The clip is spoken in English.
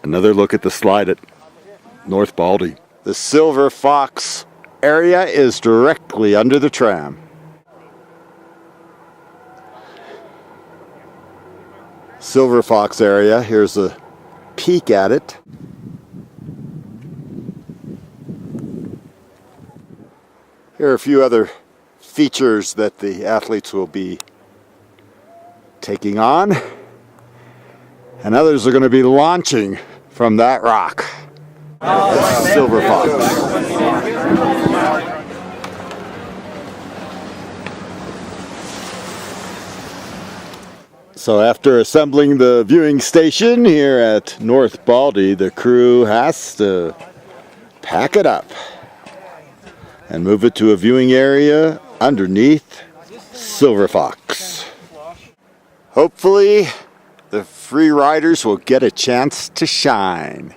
Another look at the slide at North Baldy. The Silver Fox area is directly under the tram. Silver Fox area, here's a peek at it. Here are a few other features that the athletes will be taking on, and others are going to be launching from that rock. Silver Fox. So after assembling the viewing station here at North Baldy, the crew has to pack it up and move it to a viewing area underneath Silver Fox. Hopefully, the free riders will get a chance to shine.